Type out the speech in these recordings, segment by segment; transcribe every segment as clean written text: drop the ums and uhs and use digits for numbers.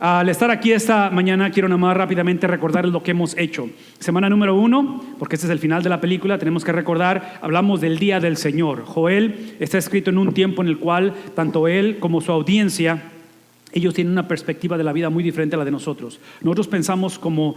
Al estar aquí esta mañana quiero nada más rápidamente recordar lo que hemos hecho. Semana número 1, porque este es el final de la película, tenemos que recordar, hablamos del día del Señor. Joel está escrito en un tiempo en el cual tanto él como su audiencia, ellos tienen una perspectiva de la vida muy diferente a la de nosotros. Nosotros pensamos como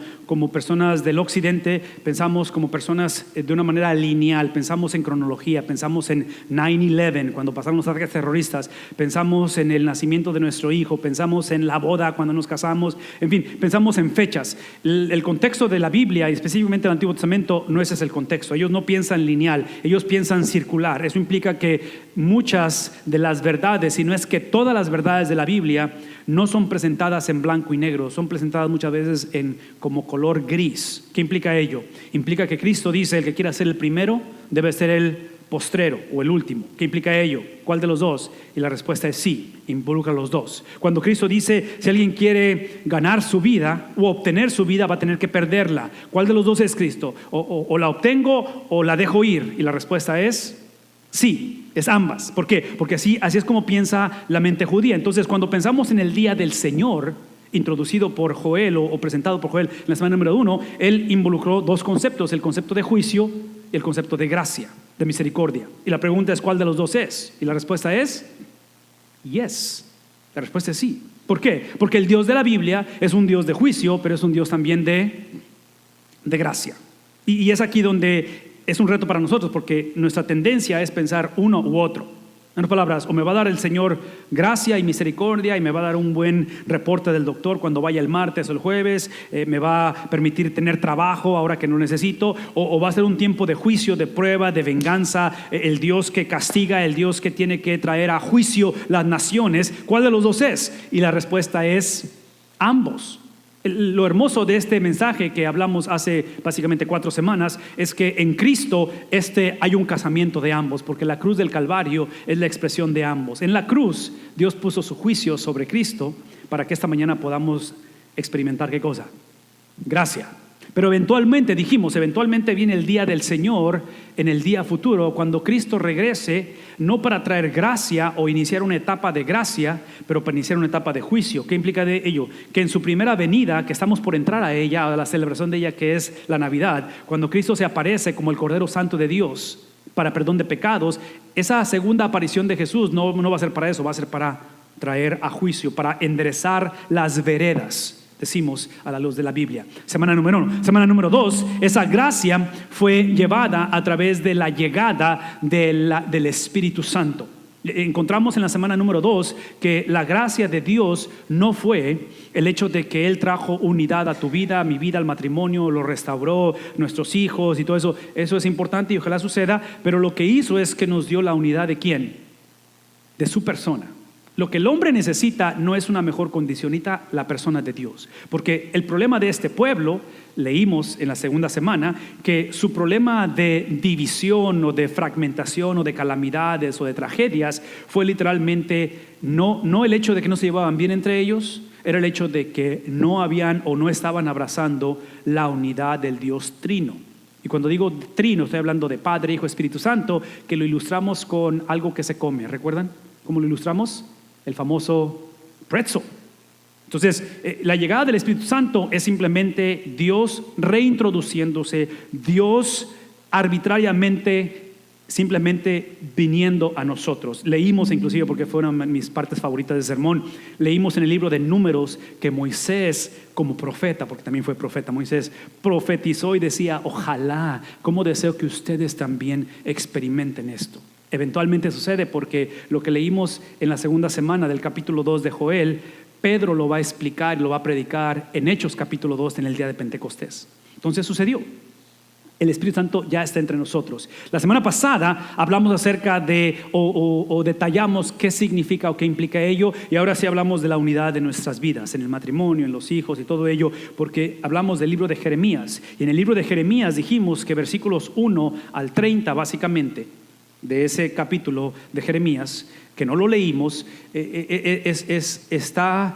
personas del occidente, pensamos como personas de una manera lineal, pensamos en cronología, pensamos en 9/11, cuando pasaron los ataques terroristas, pensamos en el nacimiento de nuestro hijo, pensamos en la boda cuando nos casamos, en fin, pensamos en fechas. El contexto de la Biblia, y específicamente el Antiguo Testamento, no ese es el contexto. Ellos no piensan lineal, ellos piensan circular. Eso implica que muchas de las verdades, si no es que todas las verdades de la Biblia, no son presentadas en blanco y negro, son presentadas muchas veces en como color gris. ¿Qué implica ello? Implica que Cristo dice: el que quiera ser el primero debe ser el postrero o el último. ¿Qué implica ello? ¿Cuál de los dos? Y la respuesta es sí, involucra a los dos. Cuando Cristo dice: si alguien quiere ganar su vida o obtener su vida, va a tener que perderla. ¿Cuál de los dos es Cristo? O la obtengo o la dejo ir. Y la respuesta es sí. Es ambas. ¿Por qué? Porque así es como piensa la mente judía. Entonces, cuando pensamos en el día del Señor, introducido por Joel o presentado por Joel en la semana número 1, él involucró dos conceptos: el concepto de juicio y el concepto de gracia, de misericordia. Y la pregunta es: ¿cuál de los dos es? Y la respuesta es yes. La respuesta es sí. ¿Por qué? Porque el Dios de la Biblia es un Dios de juicio, pero es un Dios también de gracia. Y es aquí donde es un reto para nosotros, porque nuestra tendencia es pensar uno u otro. En otras palabras, o me va a dar el Señor gracia y misericordia y me va a dar un buen reporte del doctor cuando vaya el martes o el jueves, me va a permitir tener trabajo ahora que no necesito, o va a ser un tiempo de juicio, de prueba, de venganza, el Dios que castiga, el Dios que tiene que traer a juicio las naciones. ¿Cuál de los dos es? Y la respuesta es ambos. Lo hermoso de este mensaje que hablamos hace básicamente 4 semanas es que en Cristo hay un casamiento de ambos, porque la cruz del Calvario es la expresión de ambos. En la cruz Dios puso su juicio sobre Cristo para que esta mañana podamos experimentar ¿qué cosa? Gracia. Pero eventualmente viene el día del Señor, en el día futuro, cuando Cristo regrese, no para traer gracia o iniciar una etapa de gracia, pero para iniciar una etapa de juicio. ¿Qué implica de ello? Que en su primera venida, que estamos por entrar a ella, a la celebración de ella, que es la Navidad, cuando Cristo se aparece como el Cordero Santo de Dios para perdón de pecados, esa segunda aparición de Jesús no va a ser para eso, va a ser para traer a juicio, para enderezar las veredas, decimos a la luz de la Biblia. Semana número 1. Semana número 2, esa gracia fue llevada a través de la llegada del Espíritu Santo. Encontramos en la semana número 2 que la gracia de Dios no fue el hecho de que Él trajo unidad a tu vida, a mi vida, al matrimonio, lo restauró, nuestros hijos y todo eso. Eso es importante y ojalá suceda, pero lo que hizo es que nos dio la unidad ¿de quién? De su persona. Lo que el hombre necesita no es una mejor condición, necesita la persona de Dios. Porque el problema de este pueblo, leímos en la segunda semana, que su problema de división o de fragmentación o de calamidades o de tragedias fue literalmente no el hecho de que no se llevaban bien entre ellos, era el hecho de que no habían o no estaban abrazando la unidad del Dios Trino. Y cuando digo Trino, estoy hablando de Padre, Hijo, Espíritu Santo, que lo ilustramos con algo que se come. ¿Recuerdan cómo lo ilustramos? El famoso pretzel. Entonces, la llegada del Espíritu Santo es simplemente Dios reintroduciéndose, Dios arbitrariamente, simplemente viniendo a nosotros. Leímos inclusive, porque fue una de mis partes favoritas del sermón, leímos en el libro de Números que Moisés, como profeta, porque también fue profeta, Moisés profetizó y decía: ojalá, cómo deseo que ustedes también experimenten esto. Eventualmente sucede, porque lo que leímos en la segunda semana del capítulo 2 de Joel, Pedro lo va a explicar y lo va a predicar en Hechos capítulo 2 en el día de Pentecostés. Entonces sucedió. El Espíritu Santo ya está entre nosotros. La semana pasada hablamos acerca de o detallamos qué significa o qué implica ello, y ahora sí hablamos de la unidad de nuestras vidas, en el matrimonio, en los hijos y todo ello, porque hablamos del libro de Jeremías. Y en el libro de Jeremías dijimos que versículos 1 al 30 básicamente de ese capítulo de Jeremías que no lo leímos, está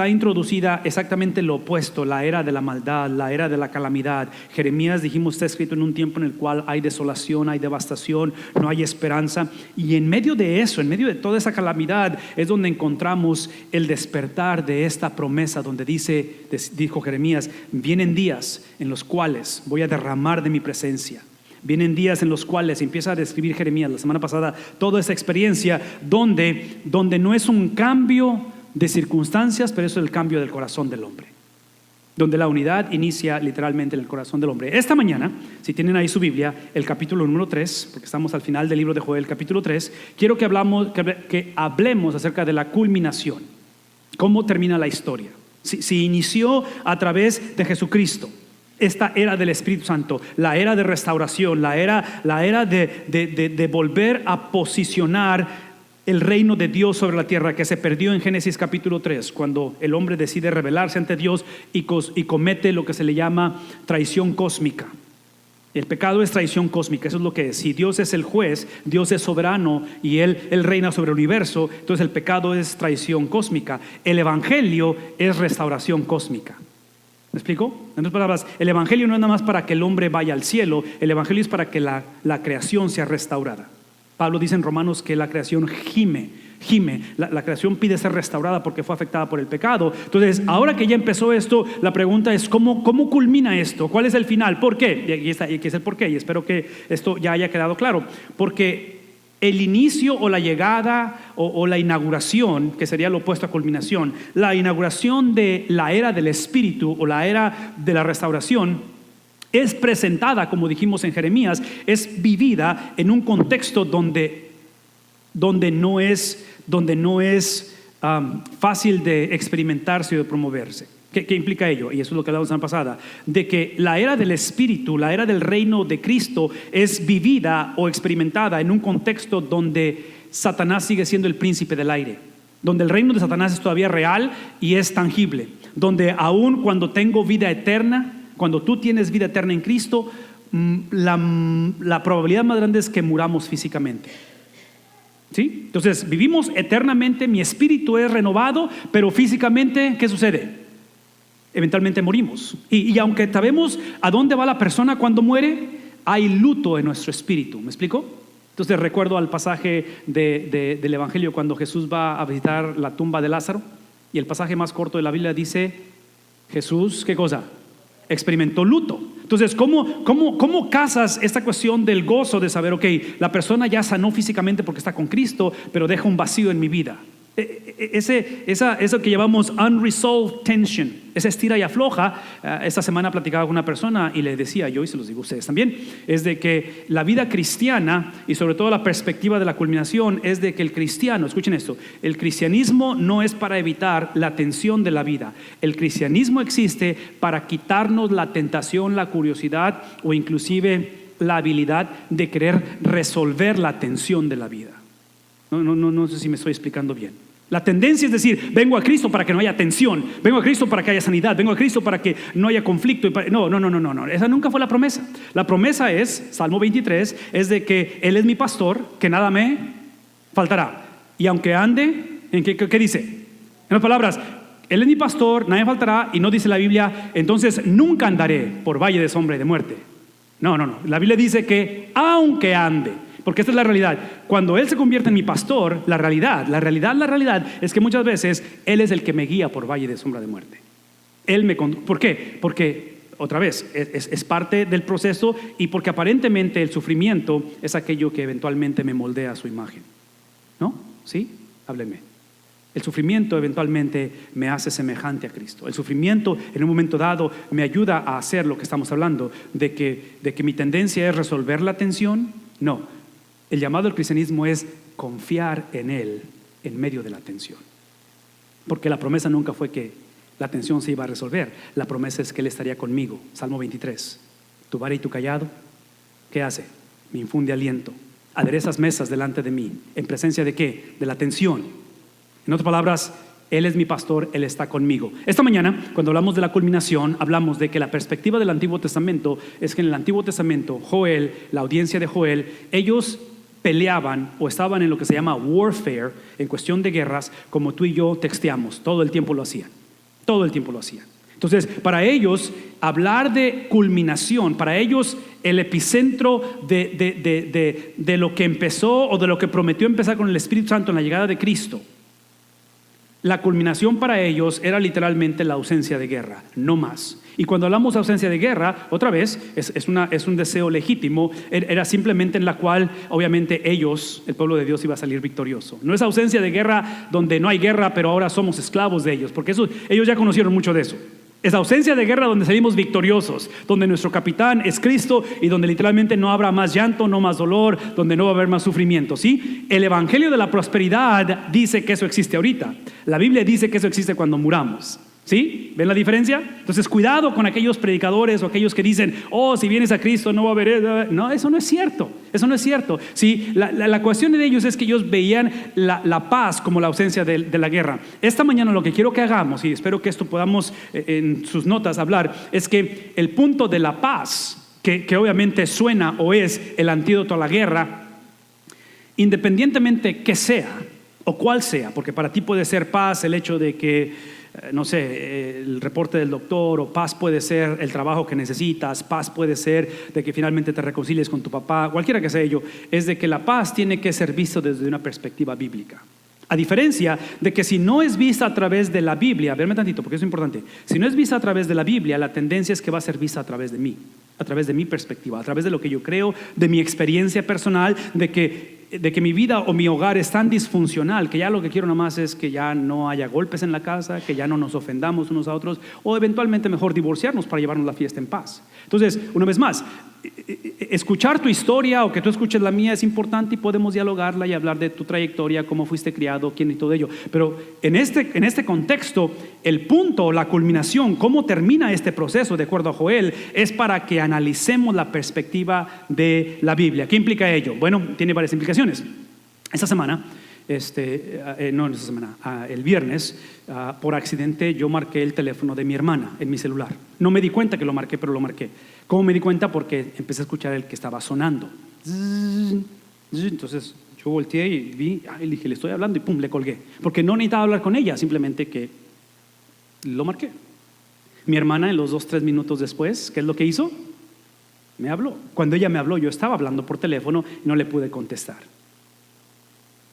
introducida exactamente lo opuesto, la era de la maldad, la era de la calamidad. Jeremías, dijimos, está escrito en un tiempo en el cual hay desolación, hay devastación, no hay esperanza. Y en medio de eso, en medio de toda esa calamidad, es donde encontramos el despertar de esta promesa, donde dijo Jeremías: vienen días en los cuales voy a derramar de mi presencia. Vienen días en los cuales empieza a describir Jeremías la semana pasada toda esa experiencia donde no es un cambio de circunstancias, pero es el cambio del corazón del hombre, donde la unidad inicia literalmente en el corazón del hombre. Esta mañana, si tienen ahí su Biblia, el capítulo número 3, porque estamos al final del libro de Joel, capítulo 3, quiero que hablemos acerca de la culminación. ¿Cómo termina la historia? Si inició a través de Jesucristo, esta era del Espíritu Santo, la era de restauración, la era de volver a posicionar el reino de Dios sobre la tierra, que se perdió en Génesis capítulo 3, cuando el hombre decide rebelarse ante Dios y comete lo que se le llama traición cósmica. El pecado es traición cósmica, eso es lo que es. Si Dios es el juez, Dios es soberano y Él reina sobre el universo, entonces el pecado es traición cósmica. El evangelio es restauración cósmica. ¿Me explico? En otras palabras, el evangelio no es nada más para que el hombre vaya al cielo, el evangelio es para que la creación sea restaurada. Pablo dice en Romanos que la creación gime, la creación pide ser restaurada porque fue afectada por el pecado. Entonces, ahora que ya empezó esto, la pregunta es ¿cómo culmina esto? ¿Cuál es el final? ¿Por qué? Y aquí es el por qué, y espero que esto ya haya quedado claro. Porque el inicio o la llegada o la inauguración, que sería lo opuesto a culminación, la inauguración de la era del Espíritu o la era de la restauración es presentada, como dijimos en Jeremías, es vivida en un contexto donde no es fácil de experimentarse o de promoverse. ¿Qué implica ello? Y eso es lo que hablamos la semana pasada, de que la era del Espíritu, la era del reino de Cristo es vivida o experimentada en un contexto donde Satanás sigue siendo el príncipe del aire, donde el reino de Satanás es todavía real y es tangible, donde aún cuando tengo vida eterna, cuando tú tienes vida eterna en Cristo, la probabilidad más grande es que muramos físicamente. ¿Sí? Entonces vivimos eternamente, mi espíritu es renovado, pero físicamente, ¿qué sucede? Eventualmente morimos. Y aunque sabemos a dónde va la persona cuando muere, hay luto en nuestro espíritu. ¿Me explico? Entonces recuerdo al pasaje del Evangelio cuando Jesús va a visitar la tumba de Lázaro, y el pasaje más corto de la Biblia dice: Jesús, ¿qué cosa? Experimentó luto. Entonces, ¿cómo casas esta cuestión del gozo de saber, ok, la persona ya sanó físicamente porque está con Cristo, pero deja un vacío en mi vida? Eso que llamamos unresolved tension, esa estira y afloja. Esta semana platicaba con una persona y le decía yo, y se los digo a ustedes también, es de que la vida cristiana, y sobre todo la perspectiva de la culminación, es de que el cristiano, escuchen esto, el cristianismo no es para evitar la tensión de la vida. El cristianismo existe para quitarnos la tentación, la curiosidad o inclusive la habilidad de querer resolver la tensión de la vida. No sé si me estoy explicando bien. La tendencia es decir, vengo a Cristo para que no haya tensión, vengo a Cristo para que haya sanidad, vengo a Cristo para que no haya conflicto. No, esa nunca fue la promesa. La promesa es, Salmo 23, es de que Él es mi pastor, que nada me faltará. Y aunque ande, ¿en qué dice? En otras palabras, Él es mi pastor, nada me faltará. Y no dice la Biblia, entonces nunca andaré por valle de sombra y de muerte. No, la Biblia dice que aunque ande, porque esta es la realidad. Cuando Él se convierte en mi pastor, la realidad es que muchas veces Él es el que me guía por valle de sombra de muerte. ¿Por qué? Porque, otra vez, es parte del proceso, y porque aparentemente el sufrimiento es aquello que eventualmente me moldea a su imagen. ¿No? ¿Sí? Háblenme. El sufrimiento eventualmente me hace semejante a Cristo. El sufrimiento en un momento dado me ayuda a hacer lo que estamos hablando, de que mi tendencia es resolver la tensión. No. El llamado al cristianismo es confiar en Él en medio de la tensión. Porque la promesa nunca fue que la tensión se iba a resolver. La promesa es que Él estaría conmigo. Salmo 23. Tu vara y tu callado, ¿qué hace? Me infunde aliento. Aderezas mesas delante de mí. ¿En presencia de qué? De la tensión. En otras palabras, Él es mi pastor, Él está conmigo. Esta mañana, cuando hablamos de la culminación, hablamos de que la perspectiva del Antiguo Testamento es que en el Antiguo Testamento, Joel, la audiencia de Joel, ellos peleaban o estaban en lo que se llama warfare, en cuestión de guerras, como tú y yo texteamos. Todo el tiempo lo hacían. Todo el tiempo lo hacían. Entonces, para ellos, hablar de culminación, para ellos el epicentro de lo que empezó o de lo que prometió empezar con el Espíritu Santo en la llegada de Cristo, la culminación para ellos era literalmente la ausencia de guerra, no más. Y cuando hablamos de ausencia de guerra, otra vez, es un deseo legítimo, era simplemente en la cual obviamente ellos, el pueblo de Dios, iba a salir victorioso. No es ausencia de guerra donde no hay guerra, pero ahora somos esclavos de ellos, porque ellos ya conocieron mucho de eso. Es ausencia de guerra donde salimos victoriosos, donde nuestro capitán es Cristo y donde literalmente no habrá más llanto, no más dolor, donde no va a haber más sufrimiento, ¿sí? El evangelio de la prosperidad dice que eso existe ahorita. La Biblia dice que eso existe cuando muramos, ¿sí? ¿Ven la diferencia? Entonces, cuidado con aquellos predicadores o aquellos que dicen, oh, si vienes a Cristo no va a haber... No, eso no es cierto. Eso no es cierto. ¿Sí? La cuestión de ellos es que ellos veían la paz como la ausencia de la guerra. Esta mañana lo que quiero que hagamos, y espero que esto podamos en sus notas hablar, es que el punto de la paz, que obviamente suena o es el antídoto a la guerra, independientemente que sea o cuál sea, porque para ti puede ser paz el hecho de que no sé, el reporte del doctor, o paz puede ser el trabajo que necesitas, paz puede ser de que finalmente te reconcilies con tu papá, cualquiera que sea ello, es de que la paz tiene que ser visto desde una perspectiva bíblica. A diferencia de que si no es vista a través de la Biblia, verme tantito porque es importante, si no es vista a través de la Biblia, la tendencia es que va a ser vista a través de mí, a través de mi perspectiva, a través de lo que yo creo, de mi experiencia personal, de que mi vida o mi hogar es tan disfuncional que ya lo que quiero nomás es que ya no haya golpes en la casa, que ya no nos ofendamos unos a otros, o eventualmente mejor divorciarnos para llevarnos la fiesta en paz. Entonces, una vez más, escuchar tu historia o que tú escuches la mía es importante y podemos dialogarla y hablar de tu trayectoria, cómo fuiste criado, quién y todo ello. Pero en este contexto, el punto, la culminación, cómo termina este proceso, de acuerdo a Joel, es para que analicemos la perspectiva de la Biblia. ¿Qué implica ello? Bueno, tiene varias implicaciones. Esta semana, el viernes, por accidente yo marqué el teléfono de mi hermana en mi celular. No me di cuenta que lo marqué, pero lo marqué. ¿Cómo me di cuenta? Porque empecé a escuchar el que estaba sonando. Entonces yo volteé y vi, y dije, le estoy hablando, y pum, le colgué. Porque no necesitaba hablar con ella, simplemente que lo marqué. Mi hermana, en los 2-3 minutos después, ¿qué es lo que hizo? Me habló. Cuando ella me habló, yo estaba hablando por teléfono y no le pude contestar.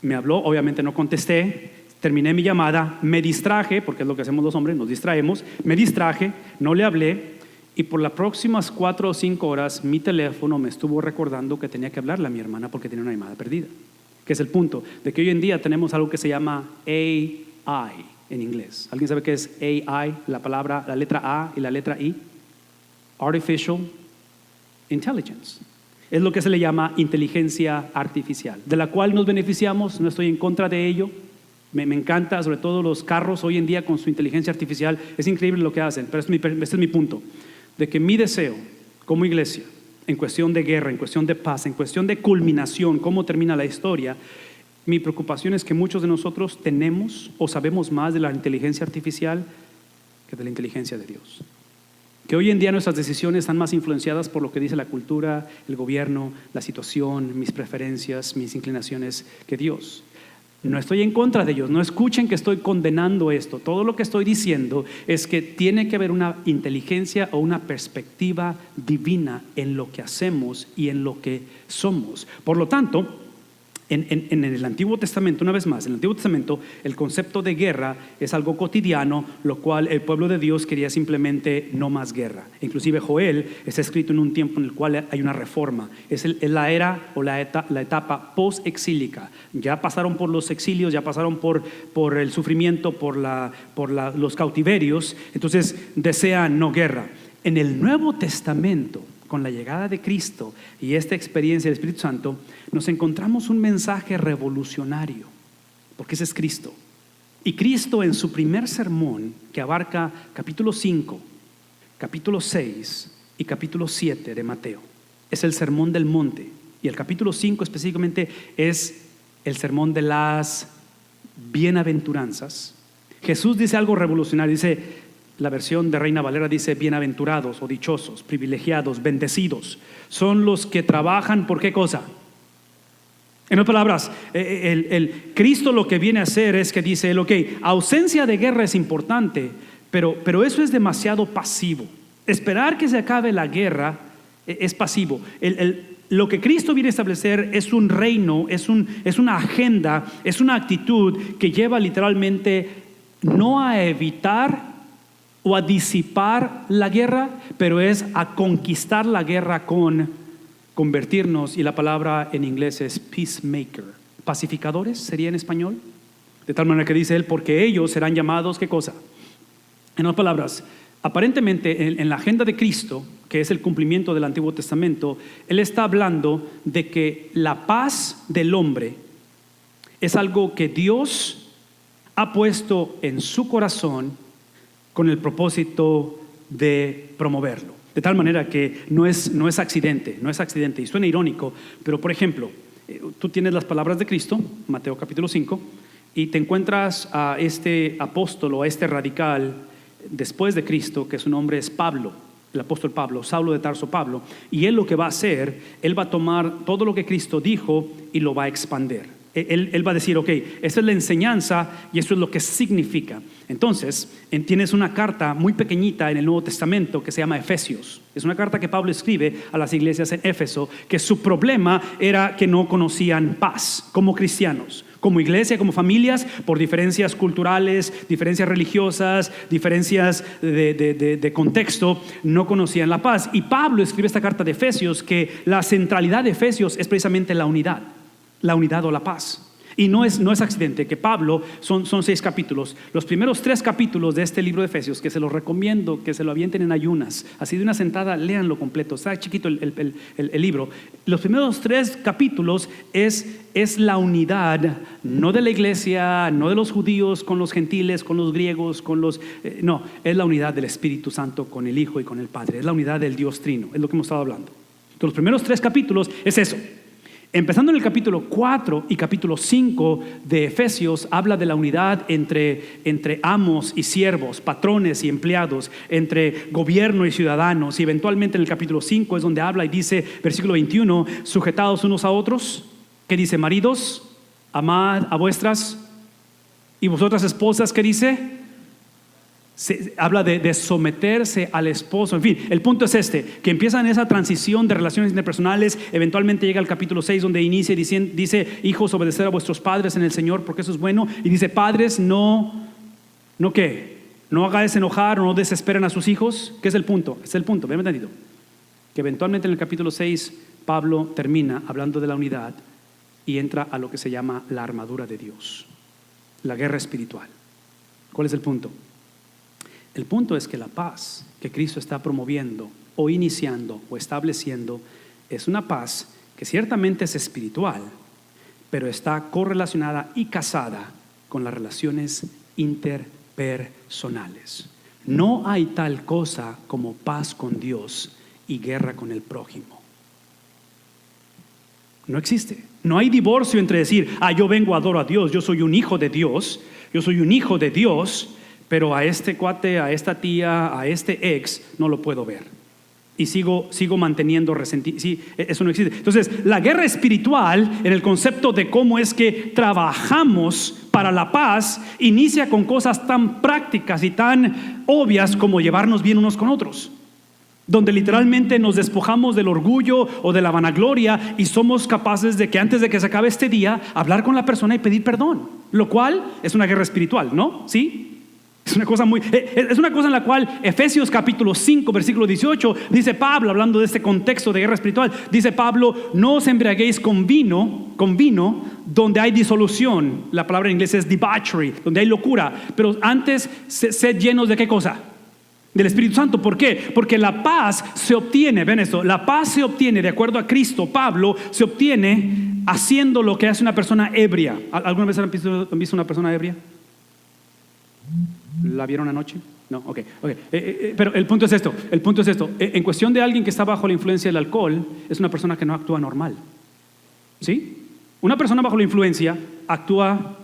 Me habló, obviamente no contesté, terminé mi llamada, me distraje, porque es lo que hacemos los hombres, nos distraemos, me distraje, no le hablé, y por las próximas 4 o 5 horas mi teléfono me estuvo recordando que tenía que hablarle a mi hermana porque tenía una llamada perdida. Que es el punto de que hoy en día tenemos algo que se llama AI en inglés. ¿Alguien sabe qué es AI? La letra A y la letra I. Artificial Intelligence. Es lo que se le llama inteligencia artificial, de la cual nos beneficiamos. No estoy en contra de ello. Me encanta, sobre todo los carros hoy en día con su inteligencia artificial. Es increíble lo que hacen, pero este es mi punto. De que mi deseo como iglesia, en cuestión de guerra, en cuestión de paz, en cuestión de culminación, cómo termina la historia, mi preocupación es que muchos de nosotros tenemos o sabemos más de la inteligencia artificial que de la inteligencia de Dios. Que hoy en día nuestras decisiones están más influenciadas por lo que dice la cultura, el gobierno, la situación, mis preferencias, mis inclinaciones, que Dios. No estoy en contra de ellos, no escuchen que estoy condenando esto. Todo lo que estoy diciendo es que tiene que haber una inteligencia o una perspectiva divina en lo que hacemos y en lo que somos. Por lo tanto, en el Antiguo Testamento, una vez más, en el Antiguo Testamento, el concepto de guerra es algo cotidiano, lo cual el pueblo de Dios quería simplemente no más guerra. Inclusive Joel está escrito en un tiempo en el cual hay una reforma. Es la era o la etapa post-exílica. Ya pasaron por los exilios, ya pasaron por el sufrimiento, por los cautiverios, entonces desean no guerra. En el Nuevo Testamento, con la llegada de Cristo y esta experiencia del Espíritu Santo, nos encontramos un mensaje revolucionario, porque ese es Cristo. Y Cristo, en su primer sermón, que abarca capítulo 5, capítulo 6 y capítulo 7 de Mateo, es el sermón del monte. Y el capítulo 5 específicamente es el sermón de las bienaventuranzas. Jesús dice algo revolucionario, dice, la versión de Reina Valera dice, bienaventurados o dichosos, privilegiados, bendecidos, son los que trabajan, ¿por qué cosa? En otras palabras, el Cristo lo que viene a hacer es que dice él, ok, ausencia de guerra es importante, pero eso es demasiado pasivo. Esperar que se acabe la guerra es pasivo. Lo que Cristo viene a establecer es un reino, es una agenda, es una actitud que lleva literalmente no a evitar o a disipar la guerra, pero es a conquistar la guerra con convertirnos, y la palabra en inglés es peacemaker. Pacificadores sería en español. De tal manera que dice él, porque ellos serán llamados, ¿qué cosa? En otras palabras, aparentemente en la agenda de Cristo, que es el cumplimiento del Antiguo Testamento, él está hablando de que la paz del hombre es algo que Dios ha puesto en su corazón con el propósito de promoverlo. De tal manera que no es accidente. Y suena irónico, pero por ejemplo, tú tienes las palabras de Cristo, Mateo capítulo 5, y te encuentras a este apóstol o a este radical después de Cristo, que su nombre es Pablo, el apóstol Pablo, Saulo de Tarso Pablo, y él lo que va a hacer, él va a tomar todo lo que Cristo dijo y lo va a expander. Él va a decir, ok, esa es la enseñanza y eso es lo que significa. Entonces, tienes una carta muy pequeñita en el Nuevo Testamento que se llama Efesios. Es una carta que Pablo escribe a las iglesias en Éfeso, que su problema era que no conocían paz como cristianos, como iglesia, como familias, por diferencias culturales, diferencias religiosas, diferencias de contexto, no conocían la paz. Y Pablo escribe esta carta de Efesios que la centralidad de Efesios es precisamente la unidad o la paz. Y no es accidente que Pablo, son 6 capítulos, los primeros 3 capítulos de este libro de Efesios, que se los recomiendo que se lo avienten en ayunas, así de una sentada, léanlo completo, está chiquito el libro. Los primeros 3 capítulos es la unidad, no de la iglesia, no de los judíos con los gentiles, con los griegos, no, es la unidad del Espíritu Santo con el Hijo y con el Padre, es la unidad del Dios Trino, es lo que hemos estado hablando. Entonces, los primeros 3 capítulos es eso. Empezando en el capítulo 4 y capítulo 5 de Efesios, habla de la unidad entre amos y siervos, patrones y empleados, entre gobierno y ciudadanos. Y eventualmente en el capítulo 5 es donde habla y dice, versículo 21, sujetados unos a otros, que dice, maridos, amad a vuestras, y vosotras esposas, ¿qué dice? Habla de someterse al esposo. En fin, el punto es que empiezan esa transición de relaciones interpersonales. Eventualmente llega al capítulo 6 donde inicia y dice, hijos, obedecer a vuestros padres en el Señor porque eso es bueno. Y dice, padres, no hagáis enojar o no desesperen a sus hijos. ¿Qué es el punto? Es el punto, bien entendido. Que eventualmente en el capítulo 6 Pablo termina hablando de la unidad y entra a lo que se llama la armadura de Dios, la guerra espiritual. ¿Cuál es el punto? El punto es que la paz que Cristo está promoviendo o iniciando o estableciendo es una paz que ciertamente es espiritual, pero está correlacionada y casada con las relaciones interpersonales. No hay tal cosa como paz con Dios y guerra con el prójimo. No existe. No hay divorcio entre decir, yo vengo, adoro a Dios, yo soy un hijo de Dios, pero a este cuate, a esta tía, a este ex, no lo puedo ver. Y sigo manteniendo resentimiento. Sí, eso no existe. Entonces, la guerra espiritual, en el concepto de cómo es que trabajamos para la paz, inicia con cosas tan prácticas y tan obvias como llevarnos bien unos con otros. Donde literalmente nos despojamos del orgullo o de la vanagloria y somos capaces de que antes de que se acabe este día, hablar con la persona y pedir perdón. Lo cual es una guerra espiritual, ¿no? ¿Sí? Es una cosa en la cual Efesios capítulo 5 versículo 18 dice Pablo, hablando de este contexto de guerra espiritual, dice Pablo, no os embriaguéis con vino donde hay disolución. La palabra en inglés es debauchery, donde hay locura, pero antes sed llenos de ¿qué cosa? Del Espíritu Santo. ¿Por qué? Porque la paz se obtiene, ven esto, la paz se obtiene, de acuerdo a Cristo, Pablo, se obtiene haciendo lo que hace una persona ebria. ¿Alguna vez han visto una persona ebria? ¿La vieron anoche? No, ok. Pero el punto es esto. En cuestión de alguien que está bajo la influencia del alcohol, es una persona que no actúa normal. ¿Sí? Una persona bajo la influencia actúa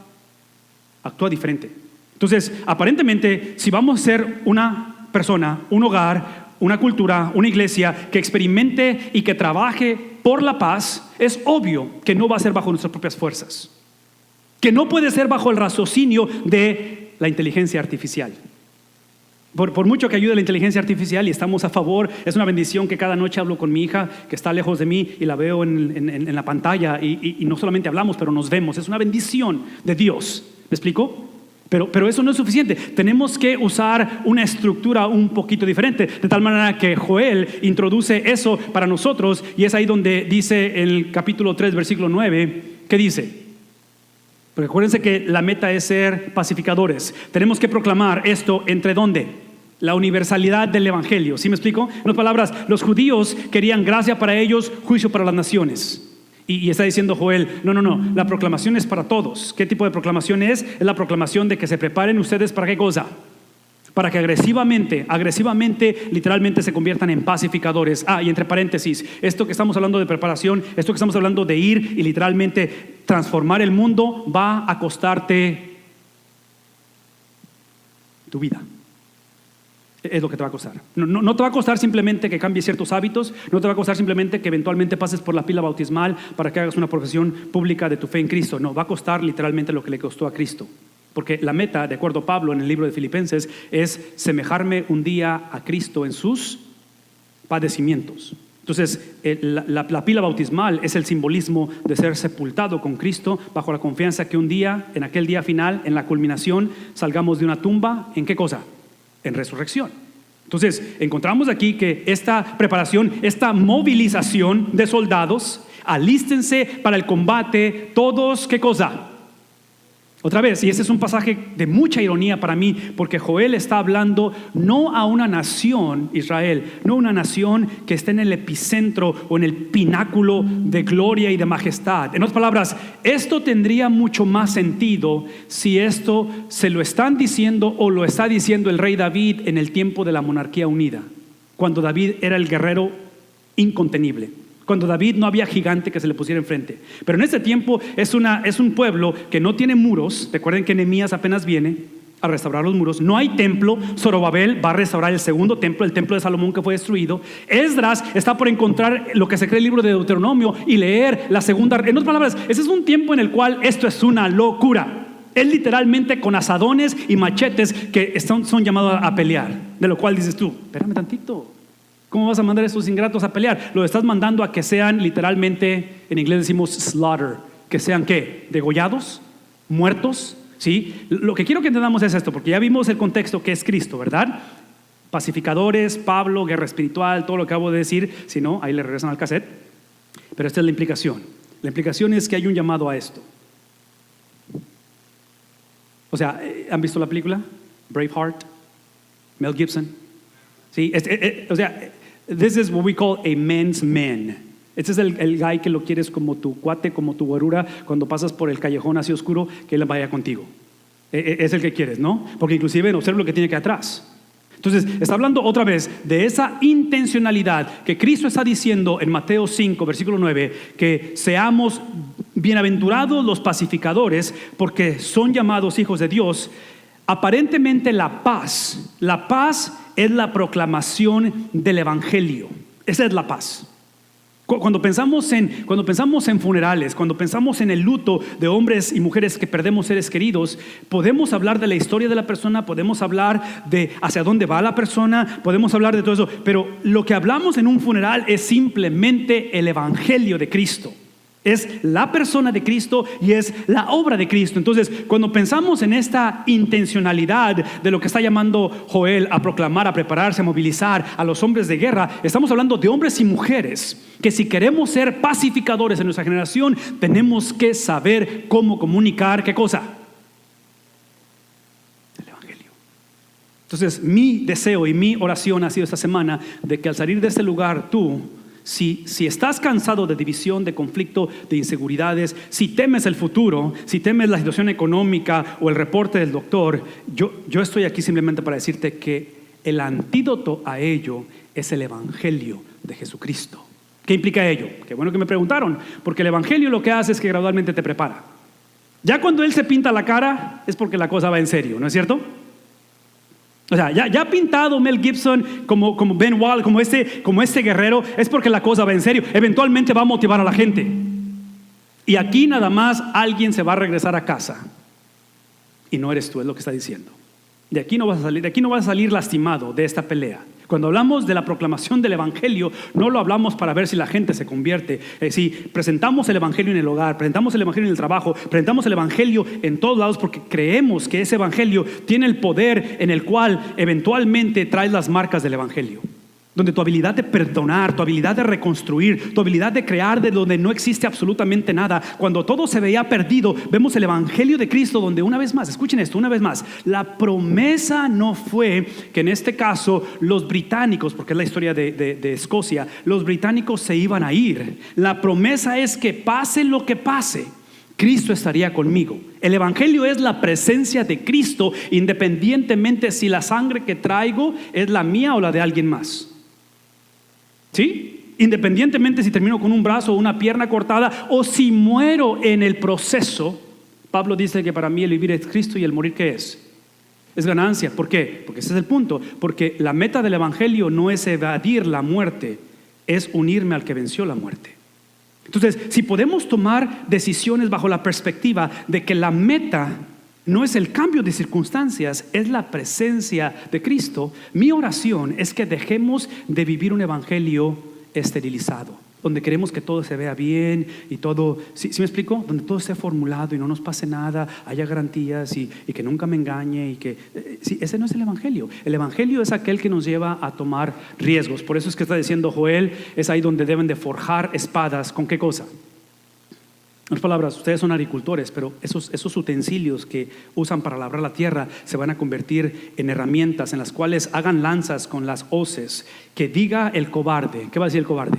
diferente. Entonces, aparentemente, si vamos a ser una persona, un hogar, una cultura, una iglesia que experimente y que trabaje por la paz, es obvio que no va a ser bajo nuestras propias fuerzas, que no puede ser bajo el raciocinio de la inteligencia artificial. Por mucho que ayude la inteligencia artificial y estamos a favor, es una bendición que cada noche hablo con mi hija que está lejos de mí y la veo en la pantalla y no solamente hablamos, pero nos vemos. Es una bendición de Dios. ¿Me explico? Pero eso no es suficiente. Tenemos que usar una estructura un poquito diferente, de tal manera que Joel introduce eso para nosotros, y es ahí donde dice en el capítulo 3, versículo 9, ¿qué dice? Porque acuérdense que la meta es ser pacificadores. Tenemos que proclamar esto entre ¿dónde? La universalidad del evangelio. ¿Sí me explico? En otras palabras, los judíos querían gracia para ellos, juicio para las naciones. Y está diciendo Joel, no, la proclamación es para todos. ¿Qué tipo de proclamación es? Es la proclamación de que se preparen ustedes para ¿qué cosa? Para que agresivamente, literalmente se conviertan en pacificadores. Y entre paréntesis, esto que estamos hablando de preparación, esto que estamos hablando de ir y literalmente transformar el mundo, va a costarte tu vida. Es lo que te va a costar. No te va a costar simplemente que cambies ciertos hábitos, no te va a costar simplemente que eventualmente pases por la pila bautismal para que hagas una profesión pública de tu fe en Cristo. No, va a costar literalmente lo que le costó a Cristo. Porque la meta, de acuerdo a Pablo en el libro de Filipenses, es semejarme un día a Cristo en sus padecimientos. Entonces, la pila bautismal es el simbolismo de ser sepultado con Cristo bajo la confianza que un día, en aquel día final, en la culminación, salgamos de una tumba. ¿En qué cosa? En resurrección. Entonces, encontramos aquí que esta preparación, esta movilización de soldados, alístense para el combate, todos, ¿qué cosa? Otra vez, y ese es un pasaje de mucha ironía para mí, porque Joel está hablando no a una nación, Israel, no una nación que esté en el epicentro o en el pináculo de gloria y de majestad. En otras palabras, esto tendría mucho más sentido si esto se lo están diciendo o lo está diciendo el rey David en el tiempo de la monarquía unida, cuando David era el guerrero incontenible. Cuando David no había gigante que se le pusiera enfrente. Pero en este tiempo es un pueblo que no tiene muros. Recuerden que Nehemías apenas viene a restaurar los muros. No hay templo. Zorobabel va a restaurar el segundo templo, el templo de Salomón que fue destruido. Esdras está por encontrar lo que se cree el libro de Deuteronomio y leer la segunda. En otras palabras, ese es un tiempo en el cual esto es una locura. Es literalmente con asadones y machetes que son llamados a pelear. De lo cual dices tú, espérame tantito. ¿Cómo vas a mandar a esos ingratos a pelear? Lo estás mandando a que sean literalmente, en inglés decimos slaughter, que sean ¿qué? Degollados, muertos, ¿sí? Lo que quiero que entendamos es esto, porque ya vimos el contexto que es Cristo, ¿verdad? Pacificadores, Pablo, guerra espiritual, todo lo que acabo de decir. Si no, ahí le regresan al cassette. Pero esta es la implicación. La implicación es que hay un llamado a esto. O sea, ¿han visto la película? Braveheart, Mel Gibson. Sí, o sea, this is what we call a man's man. Este es el guy que lo quieres como tu cuate, como tu guarura, cuando pasas por el callejón así oscuro, que él vaya contigo. Es el que quieres, ¿no? Porque inclusive observa lo que tiene aquí atrás. Entonces, está hablando otra vez de esa intencionalidad que Cristo está diciendo en Mateo 5, versículo 9, que seamos bienaventurados los pacificadores, porque son llamados hijos de Dios. Aparentemente la paz es la proclamación del evangelio. Esa es la paz. Cuando pensamos en funerales, cuando pensamos en el luto de hombres y mujeres que perdemos seres queridos, podemos hablar de la historia de la persona, podemos hablar de hacia dónde va la persona, podemos hablar de todo eso, pero lo que hablamos en un funeral es simplemente el evangelio de Cristo. Es la persona de Cristo y es la obra de Cristo. Entonces, cuando pensamos en esta intencionalidad de lo que está llamando Joel a proclamar, a prepararse, a movilizar a los hombres de guerra, estamos hablando de hombres y mujeres que si queremos ser pacificadores en nuestra generación, tenemos que saber cómo comunicar, ¿qué cosa? El evangelio. Entonces, mi deseo y mi oración ha sido esta semana de que al salir de este lugar tú, si estás cansado de división, de conflicto, de inseguridades, si temes el futuro, si temes la situación económica o el reporte del doctor, yo estoy aquí simplemente para decirte que el antídoto a ello es el evangelio de Jesucristo. ¿Qué implica ello? Qué bueno que me preguntaron, porque el evangelio lo que hace es que gradualmente te prepara. Ya cuando Él se pinta la cara es porque la cosa va en serio, ¿no es cierto? O sea, ya pintado Mel Gibson como Ben Wall, como este guerrero, es porque la cosa va en serio. Eventualmente va a motivar a la gente. Y aquí nada más alguien se va a regresar a casa. Y no eres tú, es lo que está diciendo. De aquí no vas a salir lastimado de esta pelea. Cuando hablamos de la proclamación del evangelio, no lo hablamos para ver si la gente se convierte. Si presentamos el evangelio en el hogar, presentamos el evangelio en el trabajo, presentamos el evangelio en todos lados, porque creemos que ese evangelio tiene el poder en el cual eventualmente traes las marcas del evangelio. Donde tu habilidad de perdonar, tu habilidad de reconstruir, tu habilidad de crear de donde no existe absolutamente nada. Cuando todo se veía perdido, vemos el evangelio de Cristo donde una vez más, escuchen esto, una vez más, la promesa no fue que en este caso los británicos, porque es la historia de Escocia, los británicos se iban a ir. La promesa es que pase lo que pase, Cristo estaría conmigo. El evangelio es la presencia de Cristo, independientemente si la sangre que traigo es la mía o la de alguien más. ¿Sí? Independientemente si termino con un brazo o una pierna cortada o si muero en el proceso, Pablo dice que para mí el vivir es Cristo y el morir ¿qué es? Es ganancia. ¿Por qué? Porque ese es el punto. Porque la meta del evangelio no es evadir la muerte, es unirme al que venció la muerte. Entonces, si podemos tomar decisiones bajo la perspectiva de que la meta no es el cambio de circunstancias, es la presencia de Cristo, mi oración es que dejemos de vivir un evangelio esterilizado, donde queremos que todo se vea bien y todo, ¿sí me explico? Donde todo esté formulado y no nos pase nada, haya garantías y que nunca me engañe y que sí, ese no es el evangelio. El evangelio es aquel que nos lleva a tomar riesgos. Por eso es que está diciendo Joel, es ahí donde deben de forjar espadas. ¿Con qué cosa? En otras palabras, ustedes son agricultores, pero esos utensilios que usan para labrar la tierra se van a convertir en herramientas en las cuales hagan lanzas con las hoces. Que diga el cobarde. ¿Qué va a decir el cobarde?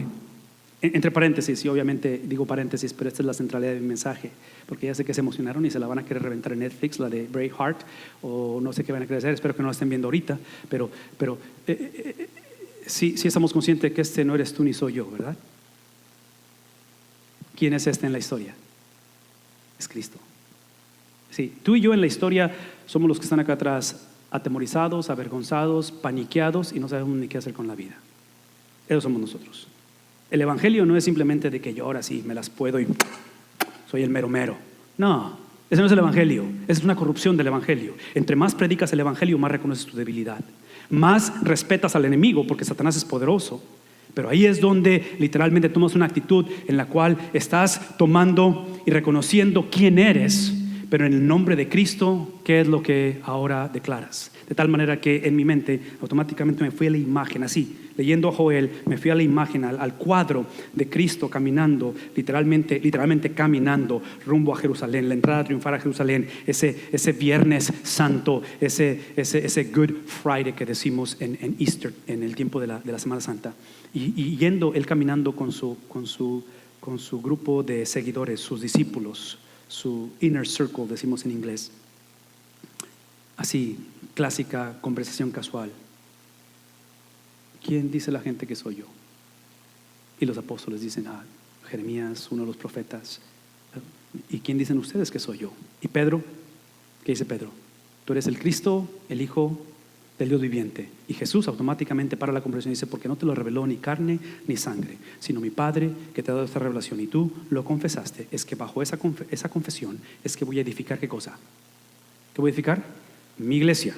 Entre paréntesis, y obviamente digo paréntesis, pero esta es la centralidad de mi mensaje, porque ya sé que se emocionaron y se la van a querer reventar en Netflix, la de Braveheart, o no sé qué van a querer hacer, espero que no la estén viendo ahorita, pero sí estamos conscientes de que este no eres tú ni soy yo, ¿verdad? ¿Quién es este en la historia? Es Cristo. Sí, tú y yo en la historia somos los que están acá atrás, atemorizados, avergonzados, paniqueados y no sabemos ni qué hacer con la vida. Esos somos nosotros. El evangelio no es simplemente de que yo ahora sí me las puedo y soy el mero mero. No, ese no es el evangelio. Esa es una corrupción del evangelio. Entre más predicas el evangelio, más reconoces tu debilidad, más respetas al enemigo, porque Satanás es poderoso. Pero ahí es donde literalmente tomas una actitud en la cual estás tomando y reconociendo quién eres, pero en el nombre de Cristo, ¿qué es lo que ahora declaras? De tal manera que en mi mente automáticamente me fui a la imagen, así, leyendo a Joel, me fui a la imagen, al cuadro de Cristo caminando, literalmente caminando rumbo a Jerusalén, la entrada triunfal a Jerusalén, ese Viernes Santo, ese Good Friday que decimos en Easter, en el tiempo de la Semana Santa, y yendo él caminando con su grupo de seguidores, sus discípulos, su inner circle, decimos en inglés. Así, clásica conversación casual. ¿Quién dice la gente que soy yo? Y los apóstoles dicen, Jeremías, uno de los profetas. ¿Y quién dicen ustedes que soy yo? Y Pedro, ¿qué dice Pedro? Tú eres el Cristo, el Hijo del Dios viviente. Y Jesús automáticamente para la conversación y dice, porque no te lo reveló ni carne ni sangre, sino mi Padre que te ha dado esta revelación y tú lo confesaste. Es que bajo esa confesión es que voy a edificar ¿qué cosa? ¿Qué voy a edificar? Mi iglesia,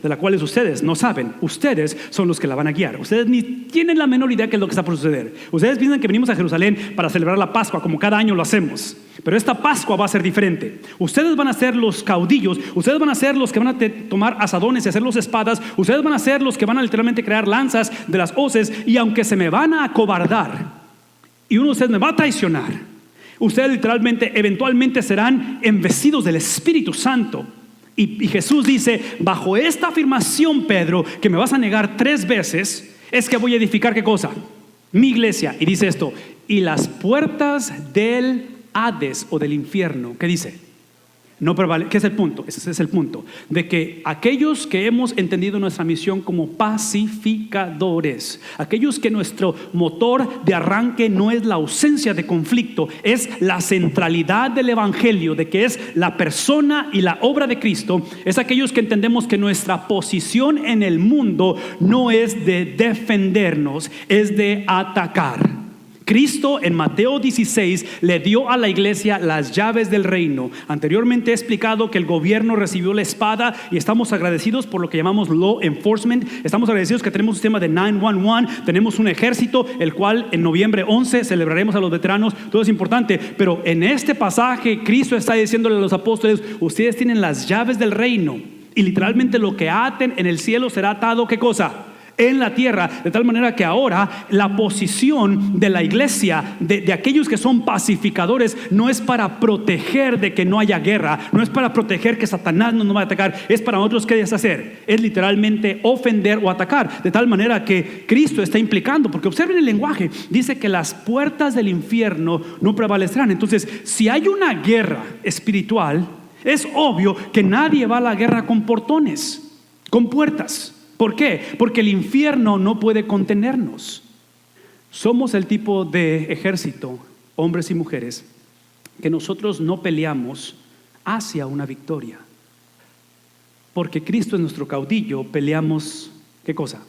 de la cual ustedes no saben, ustedes son los que la van a guiar. Ustedes ni tienen la menor idea de qué es lo que está por suceder. Ustedes piensan que venimos a Jerusalén para celebrar la Pascua como cada año lo hacemos, pero esta Pascua va a ser diferente. Ustedes van a ser los caudillos, ustedes van a ser los que van a tomar asadones y hacer los espadas, ustedes van a ser los que van a literalmente crear lanzas de las hoces, y aunque se me van a acobardar y uno de ustedes me va a traicionar, ustedes literalmente eventualmente serán embestidos del Espíritu Santo. Y Jesús dice, bajo esta afirmación, Pedro, que me vas a negar 3 veces, es que voy a edificar ¿qué cosa? Mi iglesia. Y dice esto, y las puertas del Hades o del infierno, ¿qué dice? ¿Qué es el punto? Ese es el punto. De que aquellos que hemos entendido nuestra misión como pacificadores, aquellos que nuestro motor de arranque no es la ausencia de conflicto, es la centralidad del evangelio, de que es la persona y la obra de Cristo, es aquellos que entendemos que nuestra posición en el mundo no es de defendernos, es de atacar. Cristo en Mateo 16 le dio a la iglesia las llaves del reino. Anteriormente he explicado que el gobierno recibió la espada y estamos agradecidos por lo que llamamos law enforcement. Estamos agradecidos que tenemos un sistema de 911, tenemos un ejército, el cual en noviembre 11 celebraremos a los veteranos. Todo es importante, pero en este pasaje Cristo está diciéndole a los apóstoles: ustedes tienen las llaves del reino y literalmente lo que aten en el cielo será atado, ¿qué cosa? En la tierra, de tal manera que ahora la posición de la iglesia, de aquellos que son pacificadores, no es para proteger de que no haya guerra, no es para proteger que Satanás no nos va a atacar, es para nosotros qué deshacer, es literalmente ofender o atacar, de tal manera que Cristo está implicando, porque observen el lenguaje, dice que las puertas del infierno no prevalecerán. Entonces, si hay una guerra espiritual, es obvio que nadie va a la guerra con portones, con puertas. ¿Por qué? Porque el infierno no puede contenernos. Somos el tipo de ejército, hombres y mujeres, que nosotros no peleamos hacia una victoria. Porque Cristo es nuestro caudillo, peleamos, ¿qué cosa?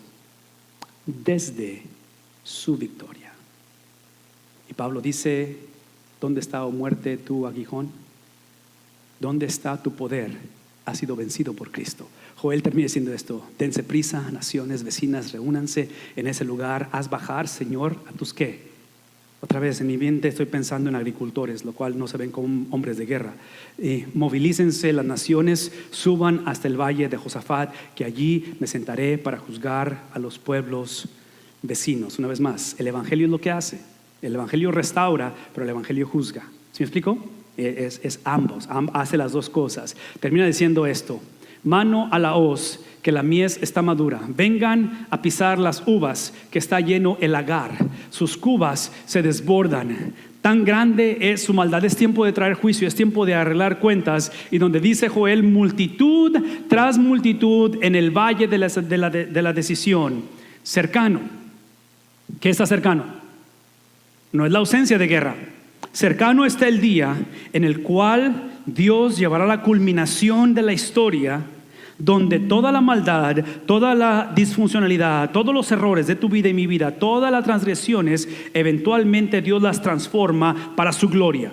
Desde su victoria. Y Pablo dice: ¿dónde está, oh muerte, tu aguijón? ¿Dónde está tu poder? Ha sido vencido por Cristo. Joel termina diciendo esto: dense prisa, naciones vecinas, reúnanse en ese lugar, haz bajar, Señor, a tus ¿qué? Otra vez en mi mente estoy pensando en agricultores, lo cual no se ven como hombres de guerra. Movilícense las naciones, suban hasta el valle de Josafat, que allí me sentaré para juzgar a los pueblos vecinos. Una vez más, el evangelio es lo que hace. El evangelio restaura, pero el evangelio juzga. ¿Sí me explico? Es ambos, hace las dos cosas. Termina diciendo esto: mano a la hoz, que la mies está madura. Vengan a pisar las uvas, que está lleno el lagar. Sus cubas se desbordan. Tan grande es su maldad. Es tiempo de traer juicio, es tiempo de arreglar cuentas. Y donde dice Joel: multitud tras multitud en el valle de la decisión. Cercano. ¿Qué está cercano? No es la ausencia de guerra. Cercano está el día en el cual Dios llevará la culminación de la historia, donde toda la maldad, toda la disfuncionalidad, todos los errores de tu vida y mi vida, todas las transgresiones, eventualmente Dios las transforma para su gloria.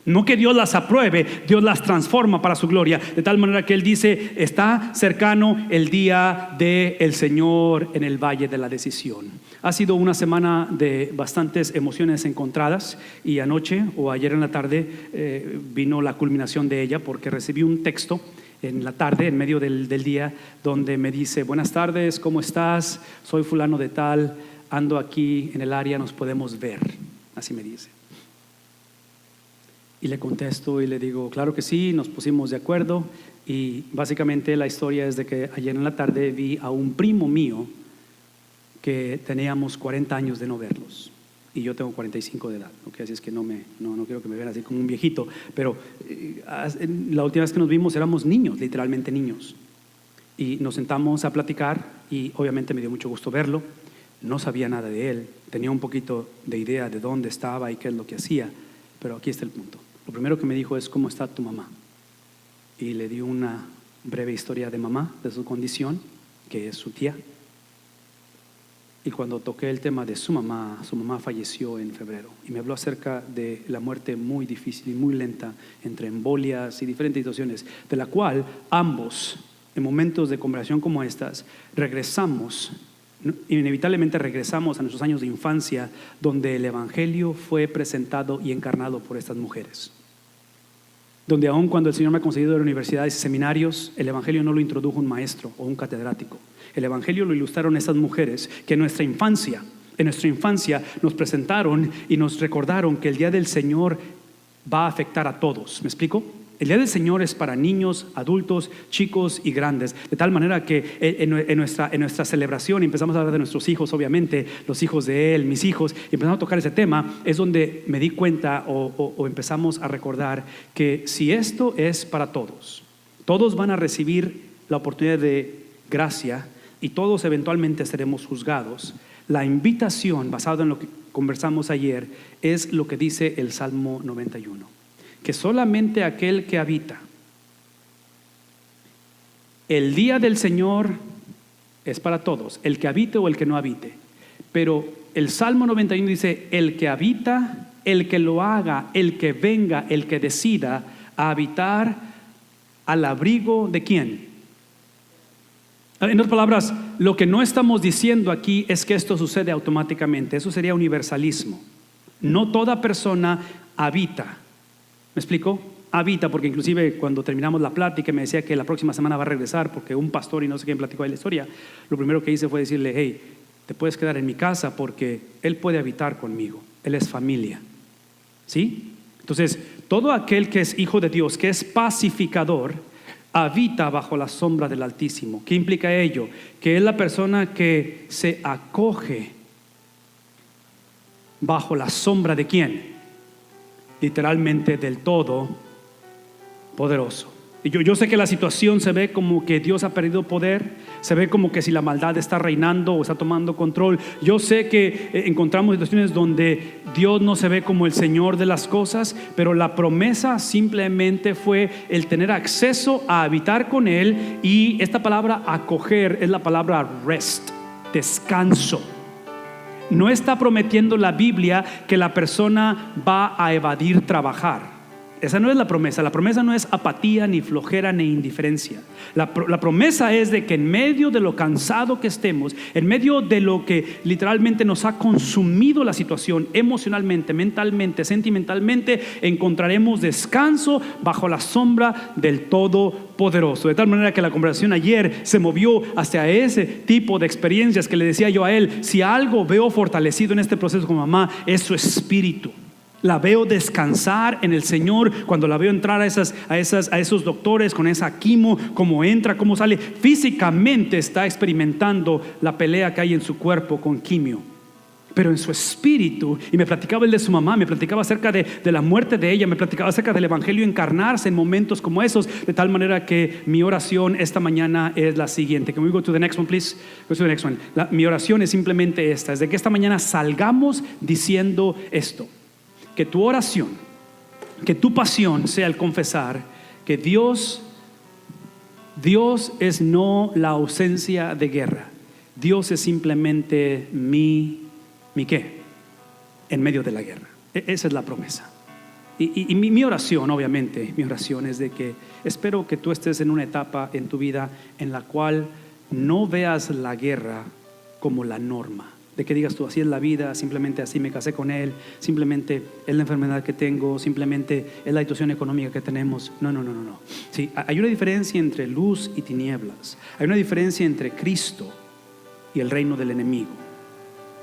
No que Dios las apruebe, Dios las transforma para su gloria, de tal manera que Él dice: está cercano el día del Señor en el valle de la decisión. Ha sido una semana de bastantes emociones encontradas, y anoche o ayer en la tarde vino la culminación de ella, porque recibí un texto en la tarde, en medio del día, donde me dice: buenas tardes, ¿cómo estás? Soy fulano de tal, ando aquí en el área, nos podemos ver. Así me dice. Y le contesto y le digo: claro que sí, nos pusimos de acuerdo. Y básicamente la historia es de que ayer en la tarde vi a un primo mío que teníamos 40 años de no verlos, y yo tengo 45 de edad, ¿okay? Así es que no quiero que me vean así como un viejito, pero la última vez que nos vimos éramos niños, literalmente niños, y nos sentamos a platicar, y obviamente me dio mucho gusto verlo. No sabía nada de él, tenía un poquito de idea de dónde estaba y qué es lo que hacía, pero aquí está el punto. Lo primero que me dijo es: ¿cómo está tu mamá? Y le di una breve historia de mamá, de su condición, que es su tía. Y cuando toqué el tema de su mamá falleció en febrero, y me habló acerca de la muerte muy difícil y muy lenta, entre embolias y diferentes situaciones, de la cual ambos, en momentos de conversación como estas, inevitablemente regresamos a nuestros años de infancia, donde el evangelio fue presentado y encarnado por estas mujeres, donde aun cuando el Señor me ha concedido de universidades y seminarios, el evangelio no lo introdujo un maestro o un catedrático. El evangelio lo ilustraron esas mujeres que en nuestra infancia nos presentaron y nos recordaron que el día del Señor va a afectar a todos. ¿Me explico? El día del Señor es para niños, adultos, chicos y grandes. De tal manera que en nuestra celebración empezamos a hablar de nuestros hijos, obviamente, los hijos de Él, mis hijos, y empezamos a tocar ese tema. Es donde me di cuenta o empezamos a recordar que si esto es para todos, todos van a recibir la oportunidad de gracia y todos eventualmente seremos juzgados. La invitación, basada en lo que conversamos ayer, es lo que dice el Salmo 91. Que solamente aquel que habita el día del Señor es para todos, el que habite o el que no habite. Pero el Salmo 91 dice: el que habita, el que lo haga, el que venga, el que decida a habitar al abrigo ¿de quién? En otras palabras, lo que no estamos diciendo aquí es que esto sucede automáticamente. Eso sería universalismo. No toda persona habita. ¿Me explico? Habita, porque inclusive cuando terminamos la plática me decía que la próxima semana va a regresar porque un pastor y no sé quién platicó de la historia. Lo primero que hice fue decirle: hey, te puedes quedar en mi casa porque Él puede habitar conmigo. Él es familia. ¿Sí? Entonces, todo aquel que es hijo de Dios, que es pacificador, habita bajo la sombra del Altísimo. ¿Qué implica ello? Que es la persona que se acoge bajo la sombra ¿de quién? Literalmente del Todopoderoso. Y yo sé que la situación se ve como que Dios ha perdido poder, se ve como que si la maldad está reinando o está tomando control. Yo sé que encontramos situaciones donde Dios no se ve como el Señor de las cosas, pero la promesa simplemente fue el tener acceso a habitar con Él. Y esta palabra acoger es la palabra rest, descanso. No está prometiendo la Biblia que la persona va a evadir trabajar. Esa no es la promesa. La promesa no es apatía, ni flojera, ni indiferencia. La promesa es de que en medio de lo cansado que estemos, en medio de lo que literalmente nos ha consumido la situación emocionalmente, mentalmente, sentimentalmente, encontraremos descanso bajo la sombra del Todopoderoso. De tal manera que la conversación ayer se movió hacia ese tipo de experiencias que le decía yo a él: si algo veo fortalecido en este proceso con mamá, es su espíritu. La veo descansar en el Señor cuando la veo entrar a esos doctores con esa quimo, cómo entra, cómo sale. Físicamente está experimentando la pelea que hay en su cuerpo con quimio, pero en su espíritu. Y me platicaba él de su mamá, me platicaba acerca de la muerte de ella, me platicaba acerca del evangelio encarnarse en momentos como esos. De tal manera que mi oración esta mañana es la siguiente. Can we go to the next one, please? Go to the next one. Mi oración es simplemente esta: es de que esta mañana salgamos diciendo esto. Que tu oración, que tu pasión sea el confesar que Dios es no la ausencia de guerra. Dios es simplemente mi ¿qué? En medio de la guerra. Esa es la promesa. Y mi oración, obviamente, mi oración es de que espero que tú estés en una etapa en tu vida en la cual no veas la guerra como la norma. De que digas tú: así es la vida, simplemente así me casé con él, simplemente es la enfermedad que tengo, simplemente es la situación económica que tenemos. No. Sí, hay una diferencia entre luz y tinieblas. Hay una diferencia entre Cristo y el reino del enemigo.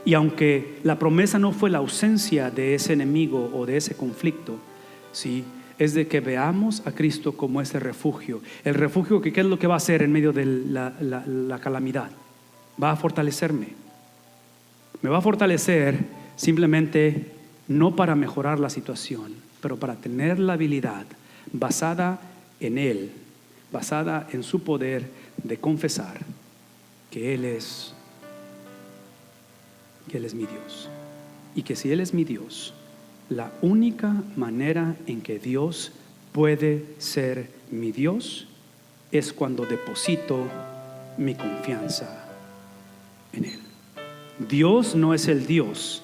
Y aunque la promesa no fue la ausencia de ese enemigo o de ese conflicto, sí, es de que veamos a Cristo como ese refugio. El refugio que ¿qué es lo que va a hacer en medio de la calamidad? Va a fortalecerme. Me va a fortalecer simplemente no para mejorar la situación, pero para tener la habilidad basada en Él, basada en su poder, de confesar que Él es mi Dios. Y que si Él es mi Dios, la única manera en que Dios puede ser mi Dios es cuando deposito mi confianza en Él. Dios no es el Dios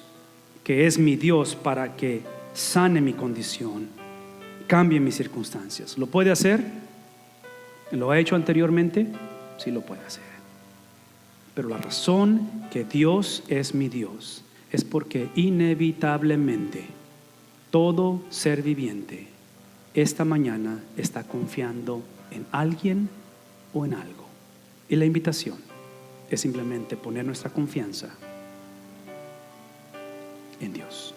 que es mi Dios para que sane mi condición, cambie mis circunstancias. ¿Lo puede hacer? ¿Lo ha hecho anteriormente? Sí, lo puede hacer. Pero la razón que Dios es mi Dios es porque inevitablemente todo ser viviente esta mañana está confiando en alguien o en algo. Y la invitación es simplemente poner nuestra confianza en Dios.